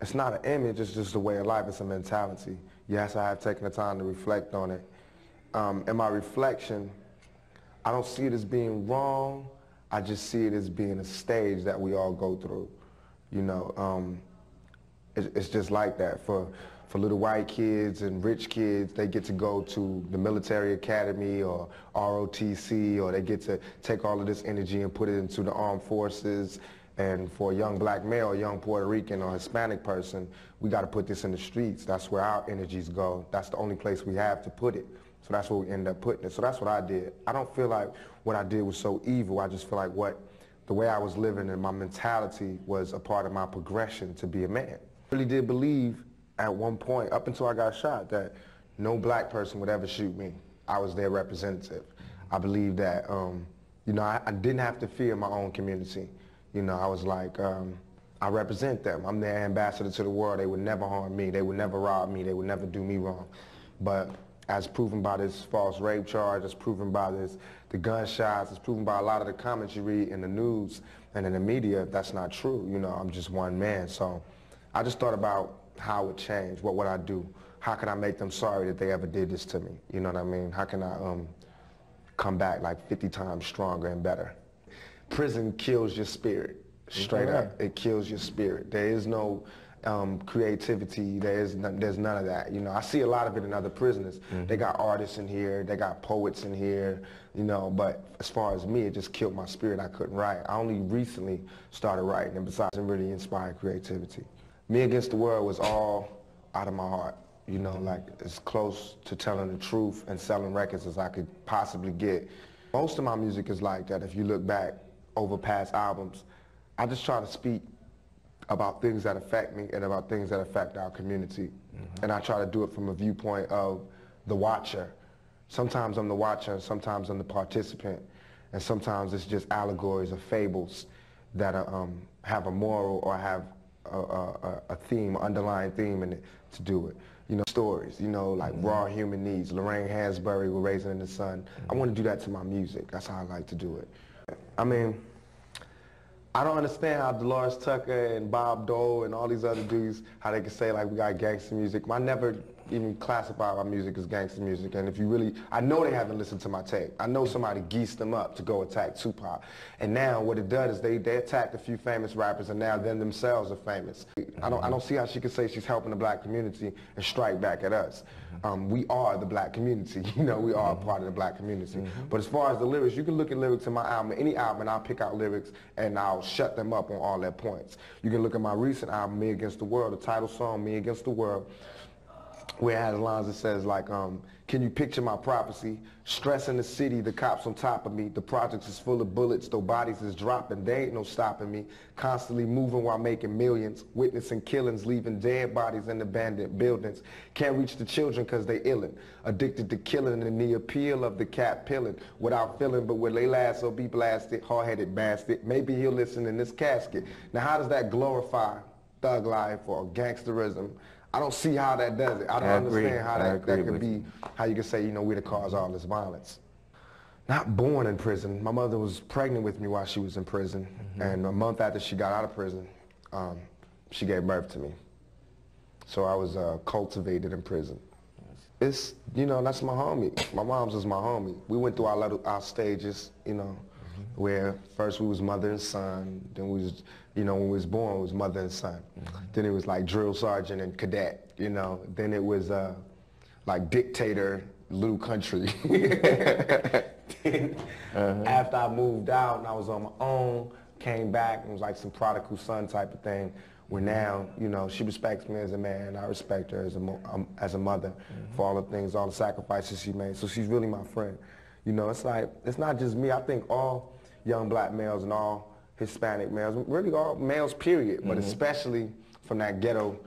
It's not an image, it's just a way of life, it's a mentality. Yes, I have taken the time to reflect on it. In my reflection, I don't see it as being wrong, I just see it as being a stage that we all go through. You know, it's just like that. For little white kids and rich kids, they get to go to the military academy or ROTC, or they get to take all of this energy and put it into the armed forces. And for a young black male, a young Puerto Rican or Hispanic person, we got to put this in the streets. That's where our energies go. That's the only place we have to put it. So that's where we end up putting it. So that's what I did. I don't feel like what I did was so evil. I just feel like the way I was living and my mentality was a part of my progression to be a man. I really did believe at one point, up until I got shot, that no black person would ever shoot me. I was their representative. I believed that, you know, I didn't have to fear my own community. You know, I was like, I represent them. I'm their ambassador to the world. They would never harm me. They would never rob me. They would never do me wrong. But as proven by this false rape charge, as proven by the gunshots, as proven by a lot of the comments you read in the news and in the media, that's not true. You know, I'm just one man. So I just thought about how it would change. What would I do? How can I make them sorry that they ever did this to me? You know what I mean? How can I come back like 50 times stronger and better? Prison kills your spirit, straight up. It kills your spirit. There is no creativity, there's none of that. You know, I see a lot of it in other prisoners. They got artists in here, they got poets in here, you know, but as far as me, it just killed my spirit. I couldn't write. I only recently started writing, and besides, it really inspired creativity. Me Against the World was all out of my heart. You know, like as close to telling the truth and selling records as I could possibly get. Most of my music is like that. If you look back over past albums, I just try to speak about things that affect me and about things that affect our community. And I try to do it from a viewpoint of the watcher. Sometimes I'm the watcher, sometimes I'm the participant, and sometimes it's just allegories or fables that have a moral or have a theme, underlying theme in it to do it. You know, stories, you know, like Raw Human Needs, Lorraine Hansberry with Raisin in the Sun. I want to do that to my music. That's how I like to do it. I mean, I don't understand how Dolores Tucker and Bob Dole and all these other dudes, how they can say like we got gangster music. I never even classify my music as gangster music. And if you really, I know they haven't listened to my tape. I know somebody geesed them up to go attack Tupac. And now what it does is they attacked a few famous rappers, and now them themselves are famous. I don't see how she can say she's helping the black community and strike back at us. We are the black community, you know, we are a part of the black community. But as far as the lyrics, you can look at lyrics in my album, any album, and I'll pick out lyrics and I'll shut them up on all their points. You can look at my recent album, Me Against the World, the title song, Me Against the World, where it has lines that says like, can you picture my prophecy? Stress in the city, the cops on top of me. The projects is full of bullets, though bodies is dropping. There ain't no stopping me. Constantly moving while making millions. Witnessing killings, leaving dead bodies in abandoned buildings. Can't reach the children cause they illin'. Addicted to killing and the appeal of the cat pilling. Without feeling, but will they last or be blasted? Hard-headed bastard. Maybe he'll listen in this casket. Now how does that glorify thug life or gangsterism? I don't see how that does it. I don't understand how that could be, how you could say, you know, we're the cause of all this violence. Not born in prison. My mother was pregnant with me while she was in prison. And a month after she got out of prison, she gave birth to me. So I was cultivated in prison. It's, you know, that's my homie. My mom's is my homie. We went through our stages, you know, where first we was mother and son, then we was, you know, when we was born, it was mother and son. Then it was like drill sergeant and cadet, you know. Then it was like dictator, little country. Then, after I moved out and I was on my own, came back and was like some prodigal son type of thing, where now, you know, she respects me as a man, I respect her as a mother for all the things, all the sacrifices she made. So she's really my friend. You know, it's like, it's not just me. I think all young black males and all Hispanic males, really all males period, but especially from that ghetto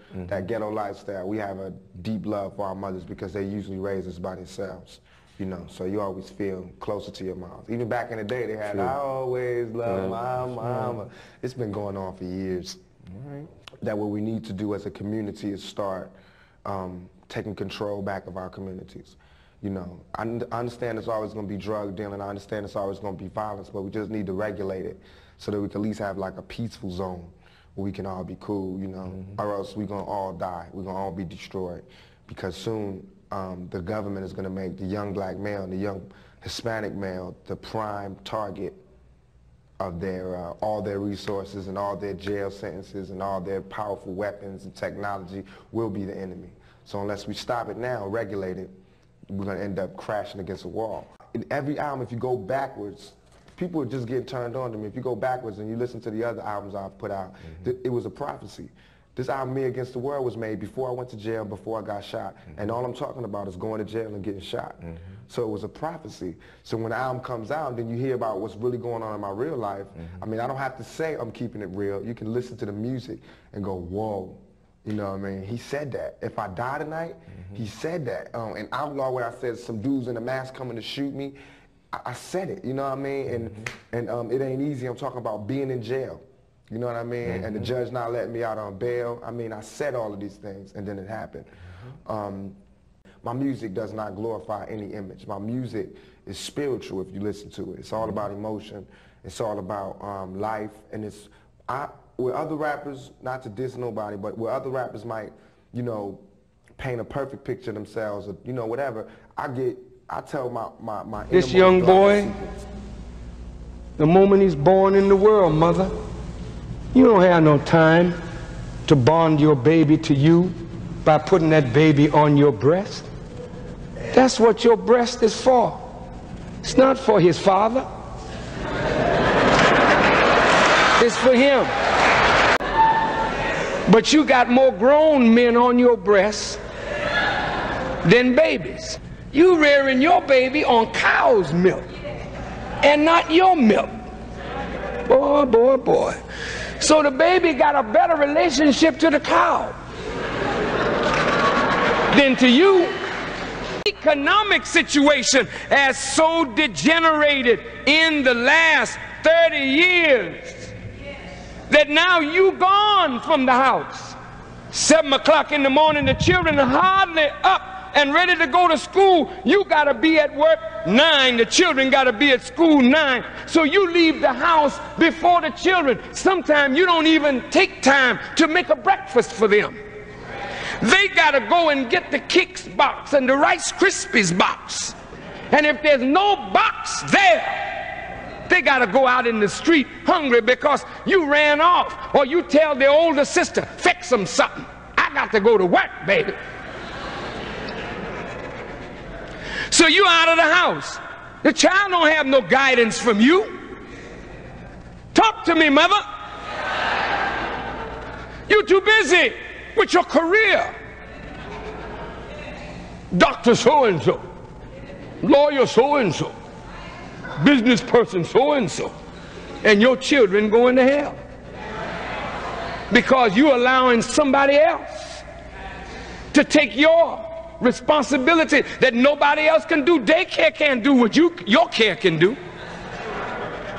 lifestyle, we have a deep love for our mothers because they usually raise us by themselves, you know, so you always feel closer to your moms. Even back in the day, they had, I always love my mama. It's been going on for years. That what we need to do as a community is start taking control back of our communities. You know, I understand it's always going to be drug dealing, I understand it's always going to be violence, but we just need to regulate it so that we can at least have like a peaceful zone where we can all be cool, you know, or else we're going to all die. We're going to all be destroyed because soon the government is going to make the young black male and the young Hispanic male the prime target of their all their resources, and all their jail sentences and all their powerful weapons and technology will be the enemy. So unless we stop it now, regulate it, we're going to end up crashing against a wall. In every album, if you go backwards, people are just getting turned on to me. If you go backwards and you listen to the other albums I've put out, it was a prophecy. This album, Me Against the World, was made before I went to jail, before I got shot. And all I'm talking about is going to jail and getting shot. So it was a prophecy. So when the album comes out, then you hear about what's really going on in my real life. I mean, I don't have to say I'm keeping it real. You can listen to the music and go, whoa. You know what I mean? He said that. If I die tonight, he said that. In Outlaw, where I said some dudes in a mask coming to shoot me, I said it, you know what I mean? And it ain't easy. I'm talking about being in jail. You know what I mean? And the judge not letting me out on bail. I mean, I said all of these things, and then it happened. My music does not glorify any image. My music is spiritual if you listen to it. It's all about emotion. It's all about life. And it's, where other rappers, not to diss nobody, but where other rappers might, you know, paint a perfect picture of themselves, or, you know, whatever, I tell my this young boy, the moment he's born in the world, mother, you don't have no time to bond your baby to you by putting that baby on your breast. That's what your breast is for. It's not for his father. It's for him. But you got more grown men on your breast than babies. You rearing your baby on cow's milk and not your milk. Boy, boy, boy. So the baby got a better relationship to the cow than to you. Economic situation has so degenerated in the last 30 years that now you gone from the house. 7 o'clock in the morning, the children are hardly up and ready to go to school. You got to be at work 9. The children got to be at school 9. So you leave the house before the children. Sometimes you don't even take time to make a breakfast for them. They got to go and get the Kix box and the Rice Krispies box. And if there's no box there, they got to go out in the street hungry because you ran off. Or you tell their older sister, fix them something. I got to go to work, baby. So you out of the house. The child don't have no guidance from you. Talk to me, mother. You're too busy with your career. Doctor so-and-so, lawyer so-and-so, business person so-and-so, and your children going to hell because you're allowing somebody else to take your responsibility that nobody else can do. Daycare can't do what your care can do.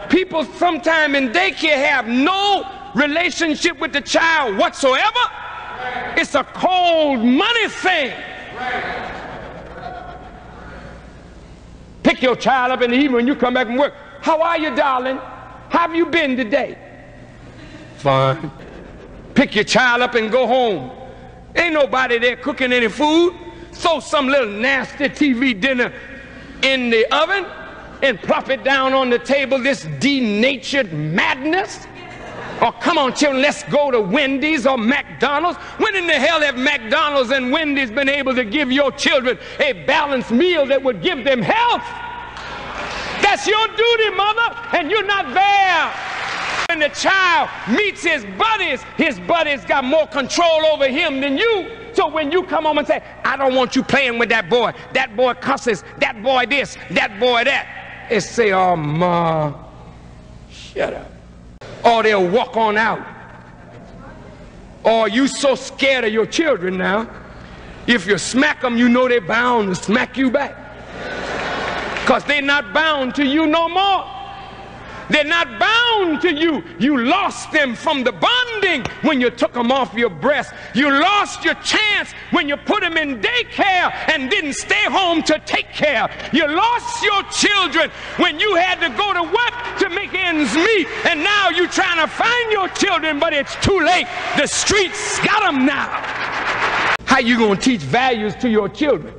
People sometime in daycare have no relationship with the child whatsoever. It's a cold money thing. Pick your child up in the evening when you come back from work. How are you, darling? How have you been today? Fine. Pick your child up and go home. Ain't nobody there cooking any food. Throw some little nasty TV dinner in the oven and plop it down on the table, this denatured madness. Or come on, children, let's go to Wendy's or McDonald's. When in the hell have McDonald's and Wendy's been able to give your children a balanced meal that would give them health? That's your duty, mother, and you're not there. When the child meets his buddies got more control over him than you. So when you come home and say, I don't want you playing with that boy cusses, that boy this, that boy that, they say, oh, ma, shut up. Or they'll walk on out. Or you so scared of your children now, if you smack them, you know they're bound to smack you back. Because they're not bound to you no more. They're not bound to you. You lost them from the bonding when you took them off your breast. You lost your chance when you put them in daycare and didn't stay home to take care. You lost your children when you had to go to work to make ends meet. And now you're trying to find your children, but it's too late. The streets got them now. How you going to teach values to your children?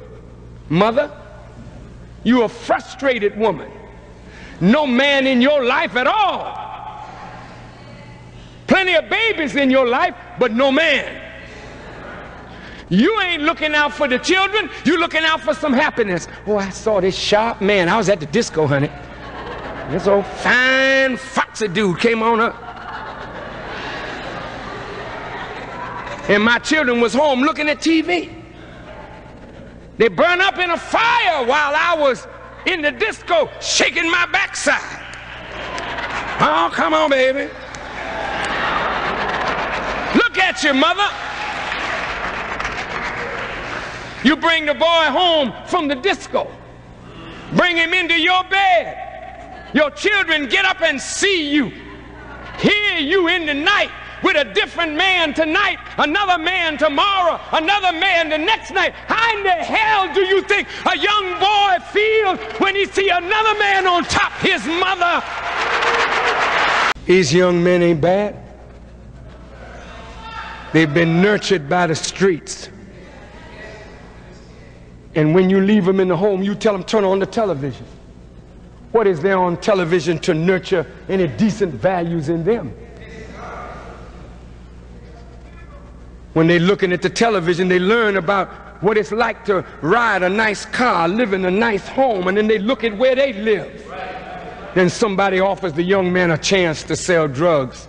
Mother, you're a frustrated woman. No man in your life at all. Plenty of babies in your life, but no man. You ain't looking out for the children. You're looking out for some happiness. Oh, I saw this sharp man. I was at the disco, honey. This old fine, foxy dude came on up. And my children was home looking at TV. They burned up in a fire while I was in the disco shaking my backside. Oh, come on, baby. Look at you, mother. You bring the boy home from the disco. Bring him into your bed. Your children get up and see you. Hear you in the night with a different man tonight, another man tomorrow, another man the next night. How in the hell do you think a young boy feels when he sees another man on top of his mother? These young men ain't bad. They've been nurtured by the streets. And when you leave them in the home, you tell them, turn on the television. What is there on television to nurture any decent values in them? When they're looking at the television, they learn about what it's like to ride a nice car, live in a nice home, and then they look at where they live. Then somebody offers the young man a chance to sell drugs,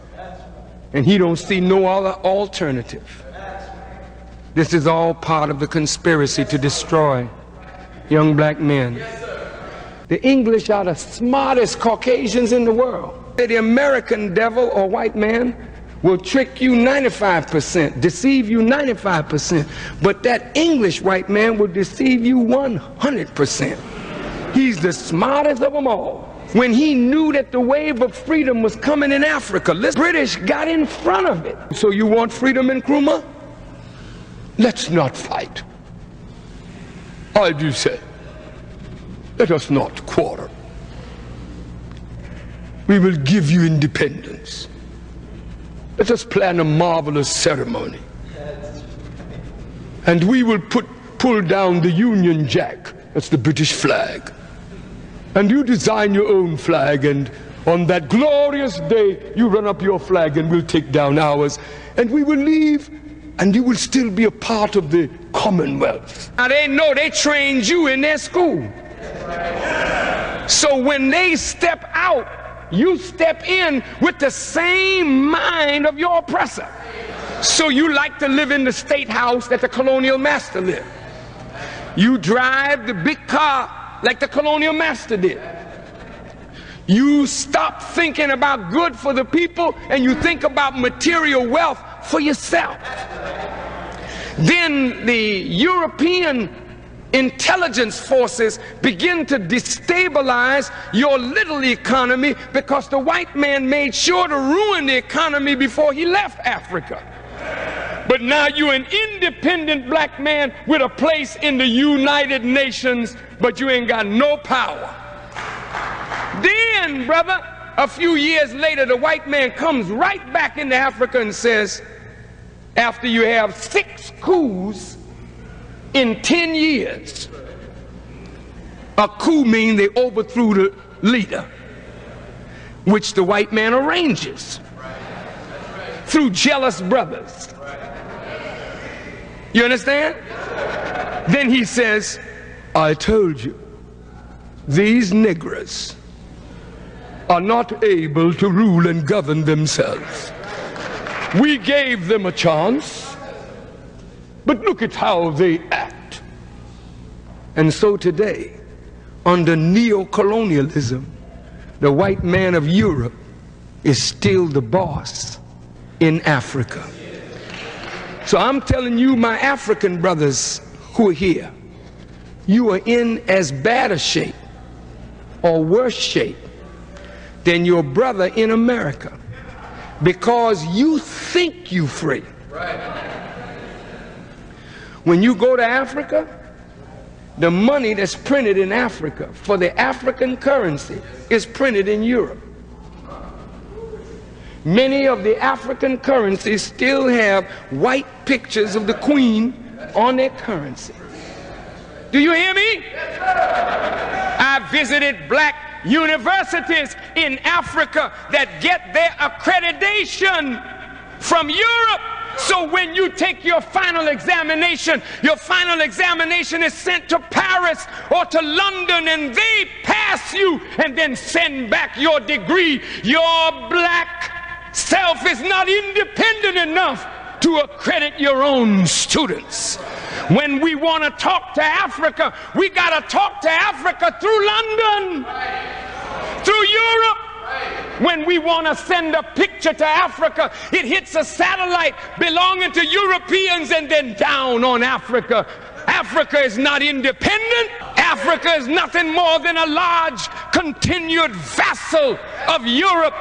and he don't see no other alternative. This is all part of the conspiracy to destroy young black men. The English are the smartest Caucasians in the world. The American devil or white man will trick you 95%, deceive you 95%, but that English white man will deceive you 100%. He's the smartest of them all. When he knew that the wave of freedom was coming in Africa, the British got in front of it. So you want freedom in Nkrumah? Let's not fight. I do say, let us not quarrel. We will give you independence. Let us plan a marvelous ceremony. And we will pull down the Union Jack. That's the British flag. And you design your own flag, and on that glorious day, you run up your flag and we'll take down ours. And we will leave, and you will still be a part of the Commonwealth. Now they know they trained you in their school. So when they step out, you step in with the same mind of your oppressor. So you like to live in the state house that the colonial master lived. You drive the big car like the colonial master did. You stop thinking about good for the people and you think about material wealth for yourself. Then the European intelligence forces begin to destabilize your little economy because the white man made sure to ruin the economy before he left Africa. But now you're an independent black man with a place in the United Nations, but you ain't got no power. Then, brother, a few years later, the white man comes right back into Africa and says, after you have 6 coups in 10 years, a coup means they overthrew the leader, which the white man arranges through jealous brothers. You understand? Then he says, I told you, these niggers are not able to rule and govern themselves. We gave them a chance, but look at how they act. And so today, under neo-colonialism, the white man of Europe is still the boss in Africa. So I'm telling you, my African brothers who are here, you are in as bad a shape or worse shape than your brother in America, because you think you free. When you go to Africa, the money that's printed in Africa for the African currency is printed in Europe. Many of the African currencies still have white pictures of the Queen on their currency. Do you hear me? I visited black universities in Africa that get their accreditation from Europe. So when you take your final examination is sent to Paris or to London, and they pass you and then send back your degree. Your black self is not independent enough to accredit your own students. When we want to talk to Africa, we got to talk to Africa through London, through Europe. When we want to send a picture to Africa, it hits a satellite belonging to Europeans and then down on Africa. Africa is not independent. Africa is nothing more than a large continued vassal of Europe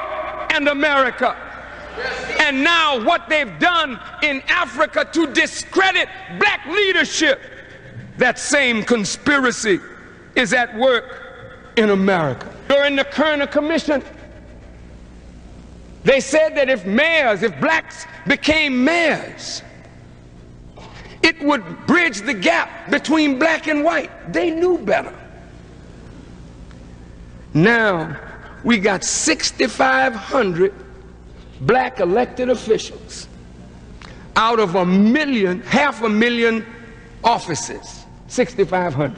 and America. And now what they've done in Africa to discredit black leadership, that same conspiracy is at work in America. During the Kerner Commission, they said that if blacks became mayors, it would bridge the gap between black and white. They knew better. Now we got 6,500 black elected officials out of 500,000 offices. 6,500,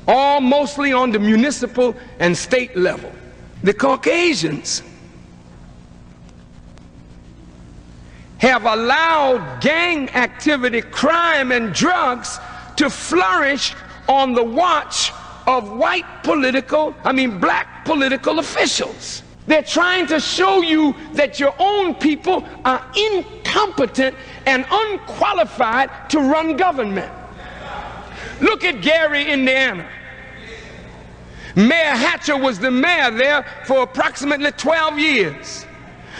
all mostly on the municipal and state level. The Caucasians have allowed gang activity, crime, and drugs to flourish on the watch of black political officials. They're trying to show you that your own people are incompetent and unqualified to run government. Look at Gary, Indiana. Mayor Hatcher was the mayor there for approximately 12 years.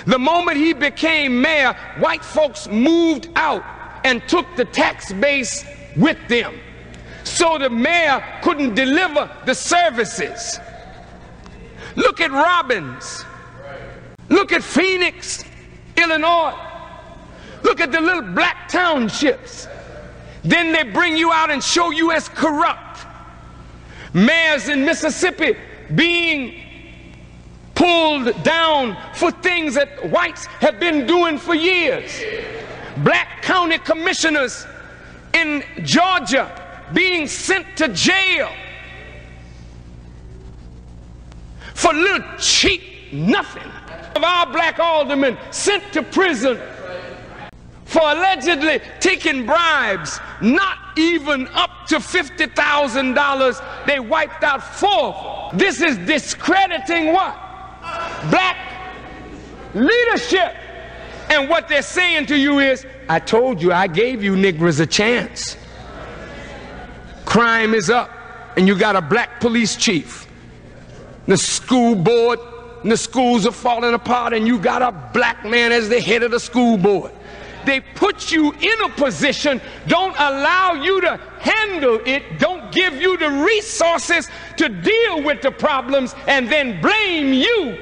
The moment he became mayor, white folks moved out and took the tax base with them. So the mayor couldn't deliver the services. Look at Robbins. Look at Phoenix, Illinois. Look at the little black townships. Then they bring you out and show you as corrupt. Mayors in Mississippi being pulled down for things that whites have been doing for years. Black county commissioners in Georgia being sent to jail for little cheap nothing. Of our black aldermen sent to prison for allegedly taking bribes, not even up to $50,000. They wiped out 4. This is discrediting what? Black leadership. And what they're saying to you is, I told you, I gave you Negroes a chance. Crime is up, and you got a black police chief. The school board, and the schools are falling apart, and you got a black man as the head of the school board. They put you in a position, don't allow you to handle it, don't give you the resources to deal with the problems, and then blame you,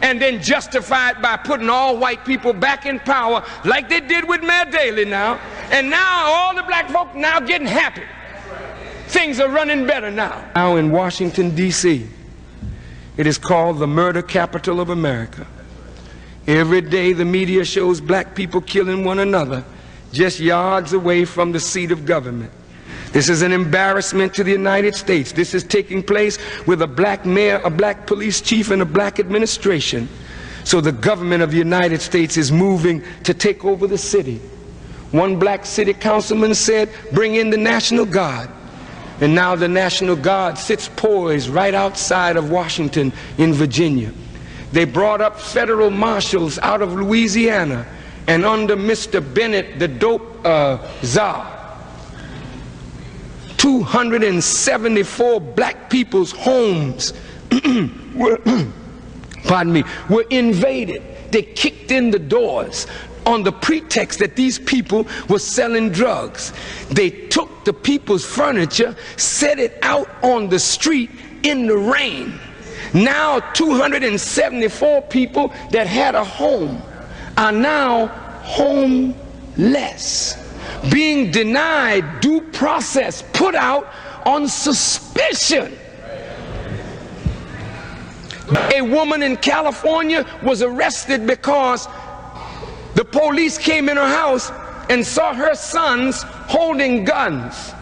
and then justify it by putting all white people back in power like they did with Mayor Daley now. And now all the black folk now getting happy. Things are running better now. Now in Washington, D.C., it is called the murder capital of America. Every day the media shows black people killing one another just yards away from the seat of government. This is an embarrassment to the United States. This is taking place with a black mayor, a black police chief, and a black administration. So the government of the United States is moving to take over the city. One black city councilman said, bring in the National Guard. And now the National Guard sits poised right outside of Washington in Virginia. They brought up federal marshals out of Louisiana, and under Mr. Bennett, the dope czar, 274 black people's homes pardon me, were invaded. They kicked in the doors on the pretext that these people were selling drugs. They took the people's furniture, set it out on the street in the rain. Now 274 people that had a home are now homeless, being denied due process, put out on suspicion. A woman in California was arrested because the police came in her house and saw her sons holding guns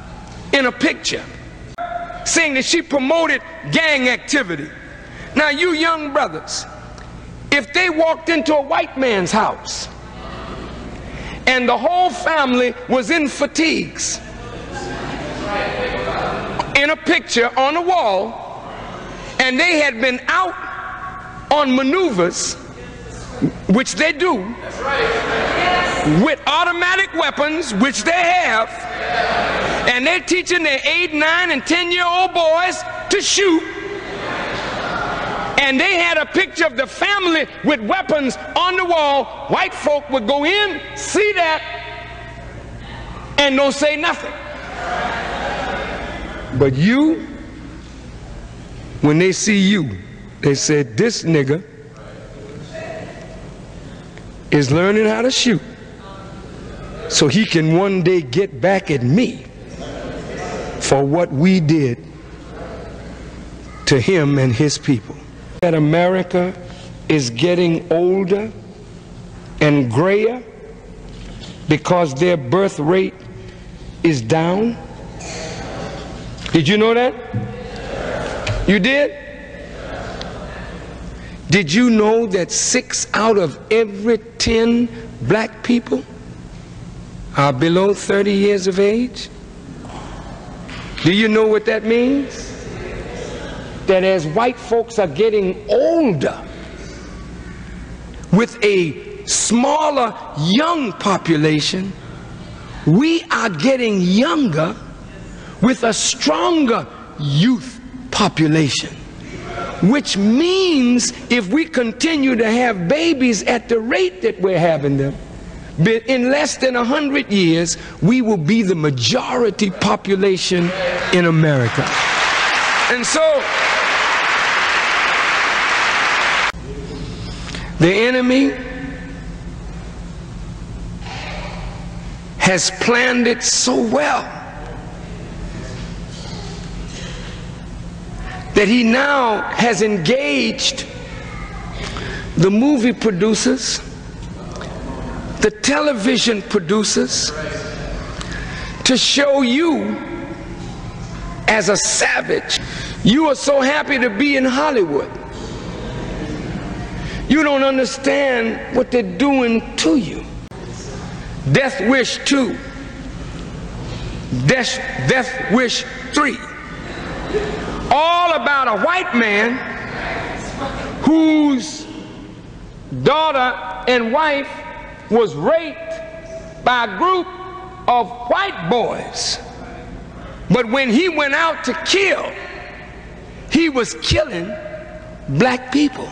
in a picture, saying that she promoted gang activity. Now, you young brothers, if they walked into a white man's house and the whole family was in fatigues, in a picture on the wall, and they had been out on maneuvers, which they do, with automatic weapons, which they have, and they're teaching their 8, 9, and 10-year-old boys to shoot, and they had a picture of the family with weapons on the wall, white folk would go in, see that, and don't say nothing. But you, when they see you, they said, this nigga is learning how to shoot so he can one day get back at me for what we did to him and his people. That America is getting older and grayer because their birth rate is down. Did you know that? You did? Did you know that 6 out of every 10 black people are below 30 years of age? Do you know what that means? That as white folks are getting older with a smaller young population, we are getting younger with a stronger youth population. Which means if we continue to have babies at the rate that we're having them, in less than 100 years, we will be the majority population in America. And so, the enemy has planned it so well that he now has engaged the movie producers, the television producers, to show you as a savage. You are so happy to be in Hollywood. You don't understand what they're doing to you. Death Wish 2, Death Wish 3. All about a white man whose daughter and wife was raped by a group of white boys. But when he went out to kill, he was killing black people,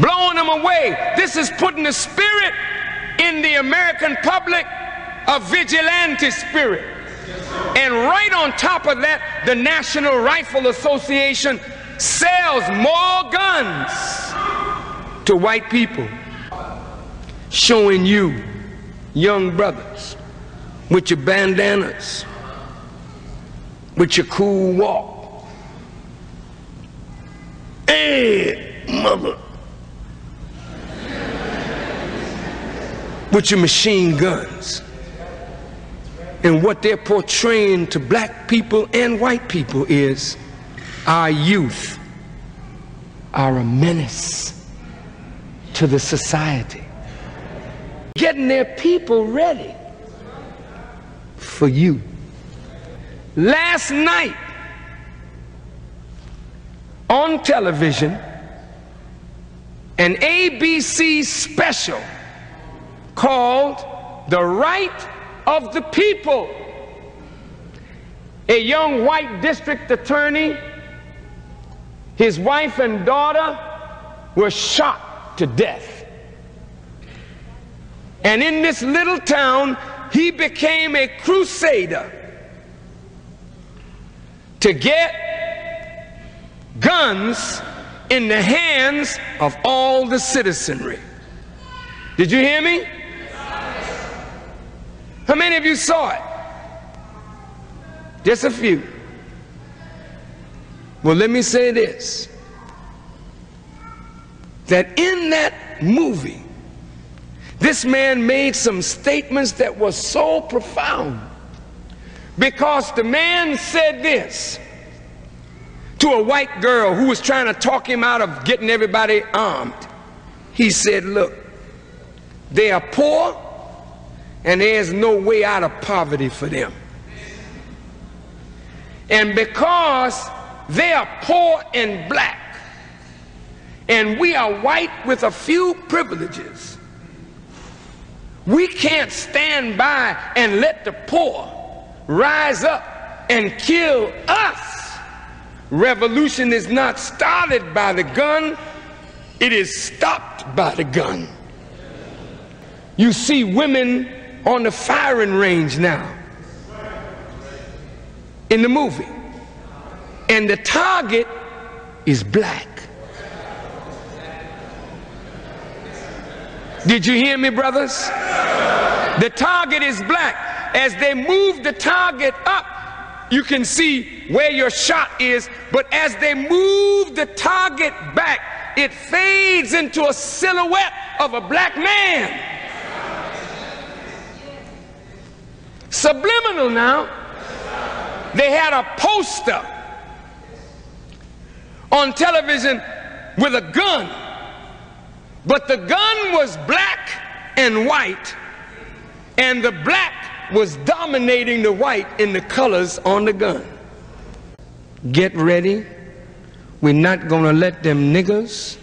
blowing them away. This is putting the spirit in the American public, a vigilante spirit. And right on top of that, the National Rifle Association sells more guns to white people, showing you young brothers with your bandanas, with your cool walk. Hey, mother. With your machine guns. And what they're portraying to black people and white people is our youth are a menace to the society. Getting their people ready for you. Last night on television, an ABC special called The Right of the People. A young white district attorney His wife and daughter were shot to death. And in this little town, he became a crusader to get guns in the hands of all the citizenry. Did you hear me? How many of you saw it? Just a few. Well, let me say this, that in that movie, this man made some statements that were so profound, because the man said this to a white girl who was trying to talk him out of getting everybody armed. He said, look, they are poor and there's no way out of poverty for them. And because they are poor and black, and we are white with a few privileges, we can't stand by and let the poor rise up and kill us. Revolution is not started by the gun, it is stopped by the gun. You see women on the firing range now in the movie, and the target is black. Did you hear me, brothers? The target is black. As they move the target up, you can see where your shot is, but as they move the target back, it fades into a silhouette of a black man. Subliminal now. They had a poster on television with a gun, but the gun was black and white, and the black was dominating the white in the colors on the gun. Get ready. We're not gonna let them niggers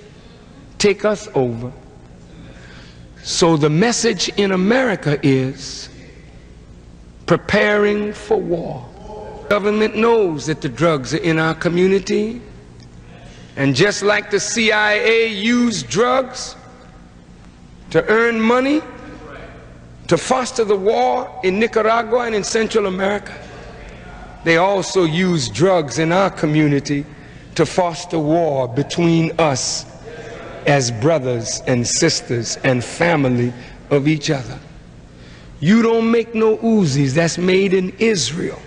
take us over. So the message in America is preparing for war. Government knows that the drugs are in our community, and just like the CIA used drugs to earn money to foster the war in Nicaragua and in Central America, they also use drugs in our community to foster war between us as brothers and sisters and family of each other. You don't make no Uzis, that's made in Israel.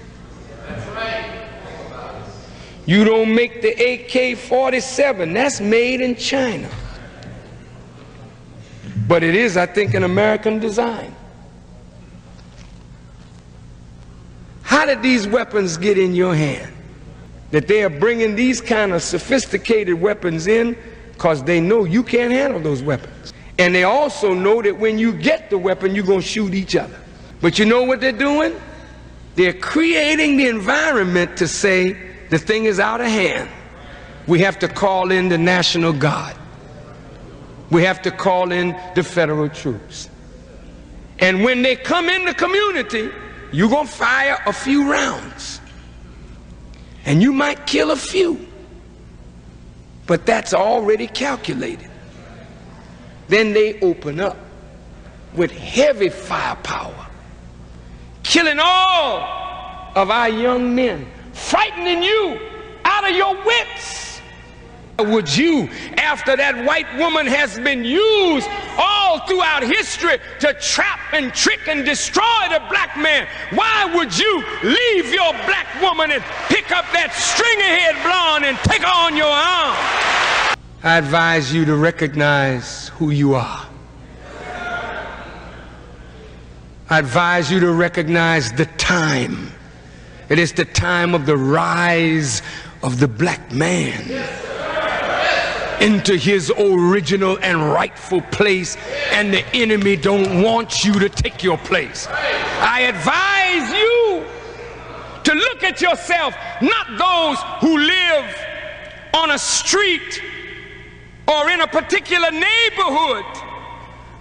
You don't make the AK-47, that's made in China. But it is, I think, an American design. How did these weapons get in your hand? That they are bringing these kind of sophisticated weapons in because they know you can't handle those weapons. And they also know that when you get the weapon, you're going to shoot each other. But you know what they're doing? They're creating the environment to say the thing is out of hand. We have to call in the National Guard. We have to call in the federal troops. And when they come in the community, you're going to fire a few rounds. And you might kill a few. But that's already calculated. Then they open up with heavy firepower, killing all of our young men, frightening you out of your wits. Would you, after that white woman has been used all throughout history to trap and trick and destroy the black man, why would you leave your black woman and pick up that stringy-head blonde and take her on your arm? I advise you to recognize who you are. I advise you to recognize the time. It is the time of the rise of the black man into his original and rightful place, and the enemy don't want you to take your place. I advise you to look at yourself, not those who live on a street or in a particular neighborhood,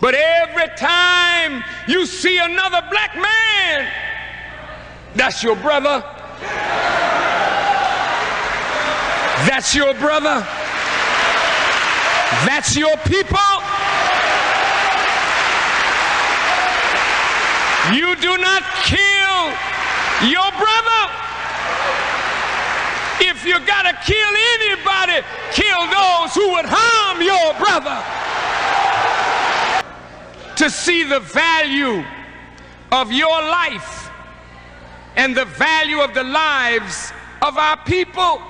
but every time you see another black man, that's your brother, That's your brother. That's your people. You do not kill your brother. If you gotta kill anybody, kill those who would harm your brother. To see the value of your life and the value of the lives of our people,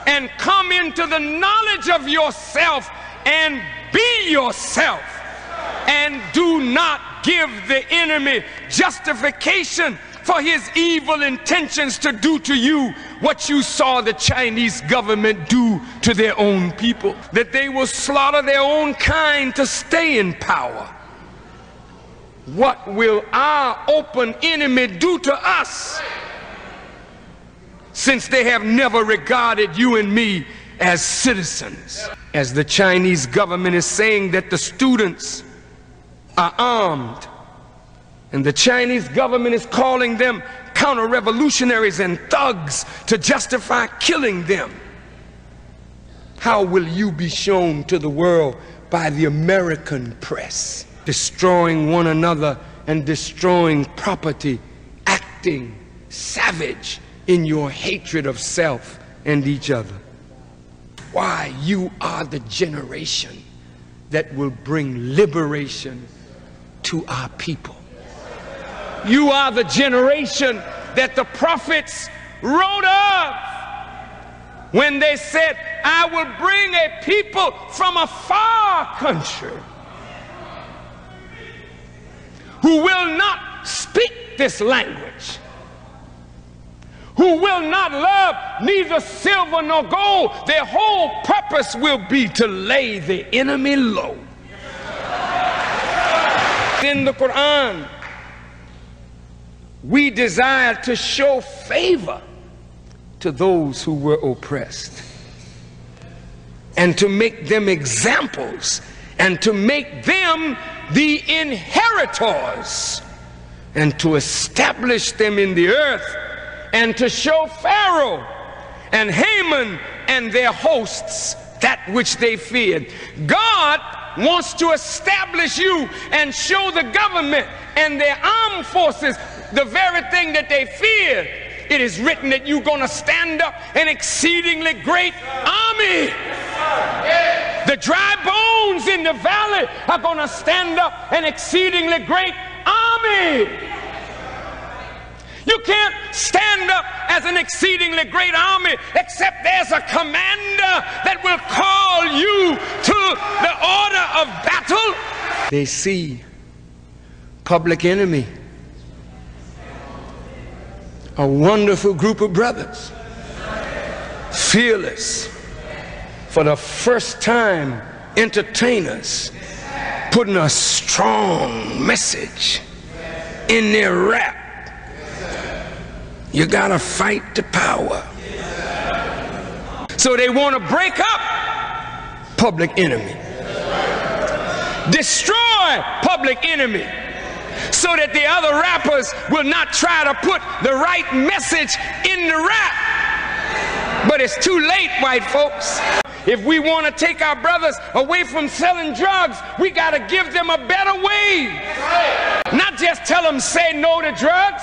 and come into the knowledge of yourself and be yourself, and do not give the enemy justification for his evil intentions to do to you what you saw the Chinese government do to their own people, that they will slaughter their own kind to stay in power. What will our open enemy do to us, since they have never regarded you and me as citizens? As the Chinese government is saying that the students are armed, and the Chinese government is calling them counter-revolutionaries and thugs to justify killing them, how will you be shown to the world by the American press? Destroying one another and destroying property, acting savage in your hatred of self and each other. Why, you are the generation that will bring liberation to our people. You are the generation that the prophets wrote of when they said, I will bring a people from a far country who will not speak this language, who will not love neither silver nor gold. Their whole purpose will be to lay the enemy low. In the Quran, we desire to show favor to those who were oppressed, and to make them examples, and to make them the inheritors, and to establish them in the earth, and to show Pharaoh and Haman and their hosts that which they feared. God wants to establish you and show the government and their armed forces the very thing that they feared. It is written that you're going to stand up an exceedingly great army. The dry bones in the valley are going to stand up an exceedingly great army. You can't stand up as an exceedingly great army except there's a commander that will call you to the order of battle. They see Public Enemy, a wonderful group of brothers, fearless, for the first time entertainers, putting a strong message in their rap. You gotta fight the power. So they want to break up Public Enemy, destroy Public Enemy, so that the other rappers will not try to put the right message in the rap. But it's too late, white folks. If we want to take our brothers away from selling drugs, we got to give them a better way. Not just tell them say no to drugs.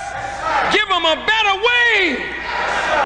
Give them a better way.